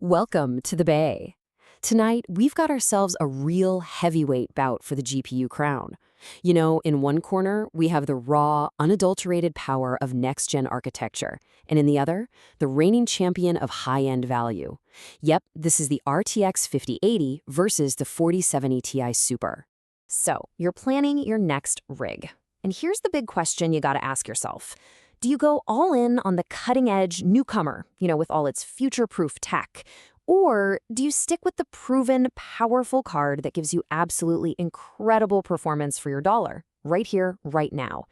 Welcome to the Bay. Tonight, we've got ourselves a real heavyweight bout for the GPU crown. You know, in one corner, we have the raw, unadulterated power of next-gen architecture, and in the other, the reigning champion of high-end value. Yep, this is the RTX 5080 versus the 4070 Ti Super. So, you're planning your next rig. And here's the big question you gotta ask yourself. Do you go all in on the cutting-edge newcomer, with all its future-proof tech? Or do you stick with the proven, powerful card that gives you absolutely incredible performance for your dollar, right here, right now?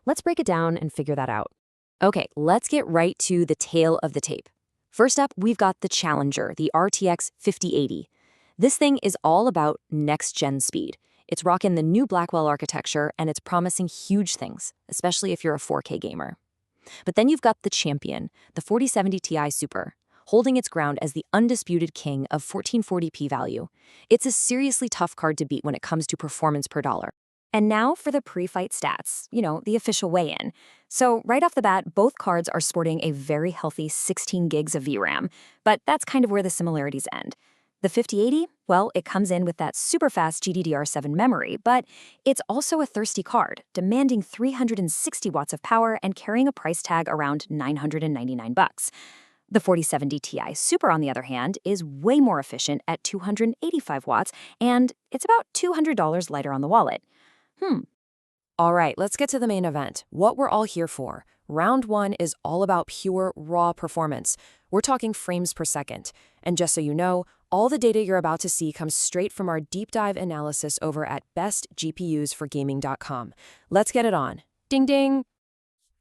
Let's break it down and figure that out. Okay, let's get right to the tail of the tape. First up, we've got the challenger, the RTX 5080. This thing is all about next-gen speed. It's rocking the new Blackwell architecture, and it's promising huge things, especially if you're a 4K gamer. But then you've got the champion, the 4070 Ti Super, holding its ground as the undisputed king of 1440p value. It's a seriously tough card to beat when it comes to performance per dollar. And now for the pre-fight stats, the official weigh-in. So right off the bat, both cards are sporting a very healthy 16 gigs of VRAM, but that's kind of where the similarities end. The 5080, well, it comes in with that super fast GDDR7 memory, but it's also a thirsty card, demanding 360 watts of power and carrying a price tag around $999. The 4070 Ti Super, on the other hand, is way more efficient at 285 watts, and it's about $200 lighter on the wallet. All right, let's get to the main event. What we're all here for. Round one is all about pure, raw performance. We're talking frames per second. And just so you know, all the data you're about to see comes straight from our deep dive analysis over at bestgpusforgaming.com. Let's get it on. Ding ding!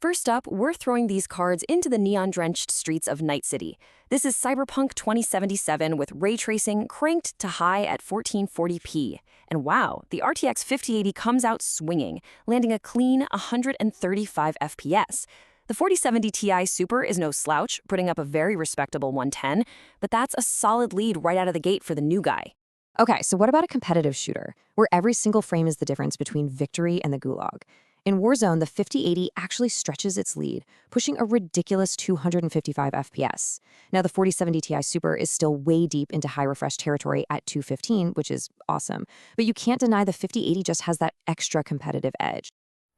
First up, we're throwing these cards into the neon-drenched streets of Night City. This is Cyberpunk 2077 with ray tracing cranked to high at 1440p. And wow, the RTX 5080 comes out swinging, landing a clean 135 FPS. The 4070 Ti Super is no slouch, putting up a very respectable 110, but that's a solid lead right out of the gate for the new guy. Okay, so what about a competitive shooter, where every single frame is the difference between victory and the gulag? In Warzone, the 5080 actually stretches its lead, pushing a ridiculous 255 FPS. Now, the 4070 Ti Super is still way deep into high refresh territory at 215, which is awesome. But you can't deny the 5080 just has that extra competitive edge.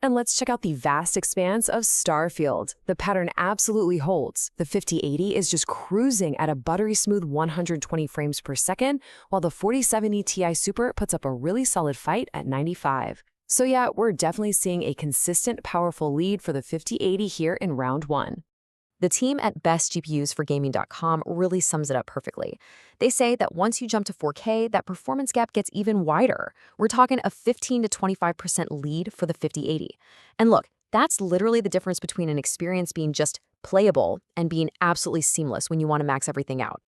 And let's check out the vast expanse of Starfield. The pattern absolutely holds. The 5080 is just cruising at a buttery smooth 120 frames per second, while the 4070 Ti Super puts up a really solid fight at 95. So yeah, we're definitely seeing a consistent, powerful lead for the 5080 here in round one. The team at bestgpusforgaming.com really sums it up perfectly. They say that once you jump to 4K, that performance gap gets even wider. We're talking a 15 to 25% lead for the 5080. And look, that's literally the difference between an experience being just playable and being absolutely seamless when you want to max everything out.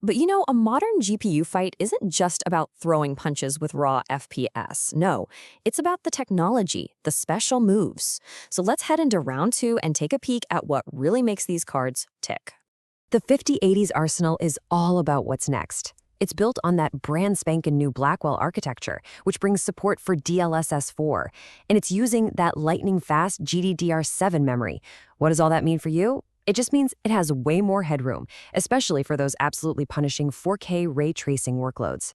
But a modern GPU fight isn't just about throwing punches with raw FPS. No, it's about the technology, the special moves. So let's head into round two and take a peek at what really makes these cards tick. The 5080's arsenal is all about what's next. It's built on that brand spanking new Blackwell architecture, which brings support for DLSS4, and it's using that lightning-fast GDDR7 memory. What does all that mean for you? It just means it has way more headroom, especially for those absolutely punishing 4K ray tracing workloads.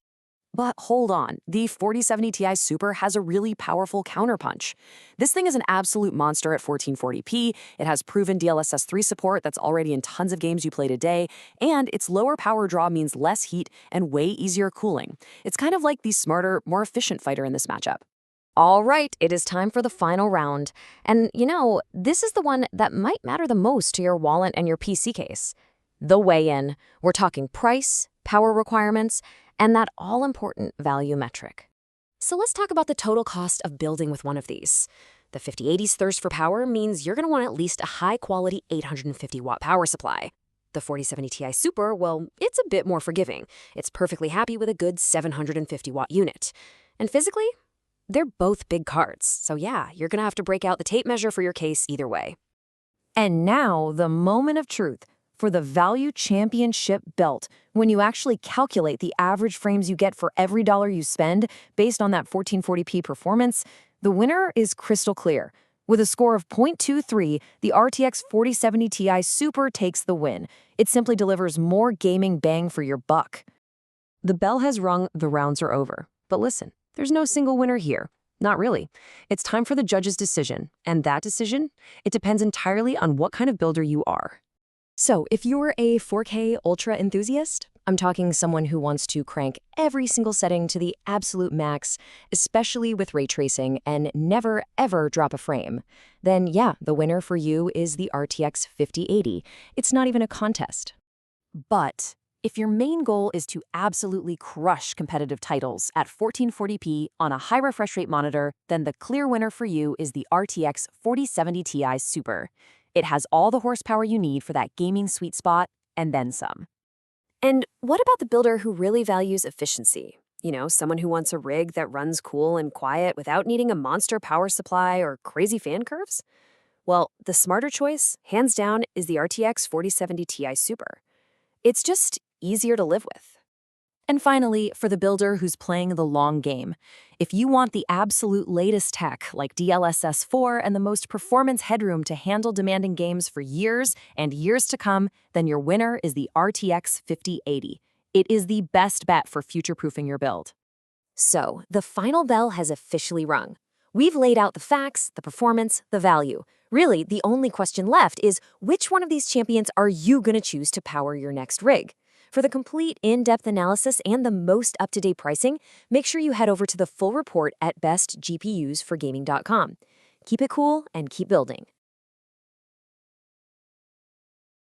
But hold on, the 4070 Ti Super has a really powerful counterpunch. This thing is an absolute monster at 1440p, it has proven DLSS 3 support that's already in tons of games you play today, and its lower power draw means less heat and way easier cooling. It's kind of like the smarter, more efficient fighter in this matchup. All right, it is time for the final round. And this is the one that might matter the most to your wallet and your PC case. The weigh-in. We're talking price, power requirements, and that all-important value metric. So let's talk about the total cost of building with one of these. The 5080's thirst for power means you're going to want at least a high-quality 850-watt power supply. The 4070 Ti Super, well, it's a bit more forgiving. It's perfectly happy with a good 750-watt unit. And physically, they're both big cards, so yeah, you're gonna have to break out the tape measure for your case either way. And now, the moment of truth for the Value Championship belt, when you actually calculate the average frames you get for every dollar you spend based on that 1440p performance, the winner is crystal clear. With a score of 0.23, the RTX 4070 Ti Super takes the win. It simply delivers more gaming bang for your buck. The bell has rung, the rounds are over. But listen, there's no single winner here. Not really. It's time for the judge's decision. And that decision? It depends entirely on what kind of builder you are. So, if you're a 4K Ultra enthusiast, I'm talking someone who wants to crank every single setting to the absolute max, especially with ray tracing, and never ever drop a frame, then yeah, the winner for you is the RTX 5080. It's not even a contest. But if your main goal is to absolutely crush competitive titles at 1440p on a high refresh rate monitor, then the clear winner for you is the RTX 4070 Ti Super. It has all the horsepower you need for that gaming sweet spot, and then some. And what about the builder who really values efficiency? You know, someone who wants a rig that runs cool and quiet without needing a monster power supply or crazy fan curves? Well, the smarter choice, hands down, is the RTX 4070 Ti Super. It's just easier to live with. And finally, for the builder who's playing the long game, if you want the absolute latest tech like DLSS 4 and the most performance headroom to handle demanding games for years and years to come, then your winner is the RTX 5080. It is the best bet for future-proofing your build. So, the final bell has officially rung. We've laid out the facts, the performance, the value. Really, the only question left is which one of these champions are you going to choose to power your next rig? For the complete in-depth analysis and the most up-to-date pricing, make sure you head over to the full report at bestgpusforgaming.com. Keep it cool and keep building.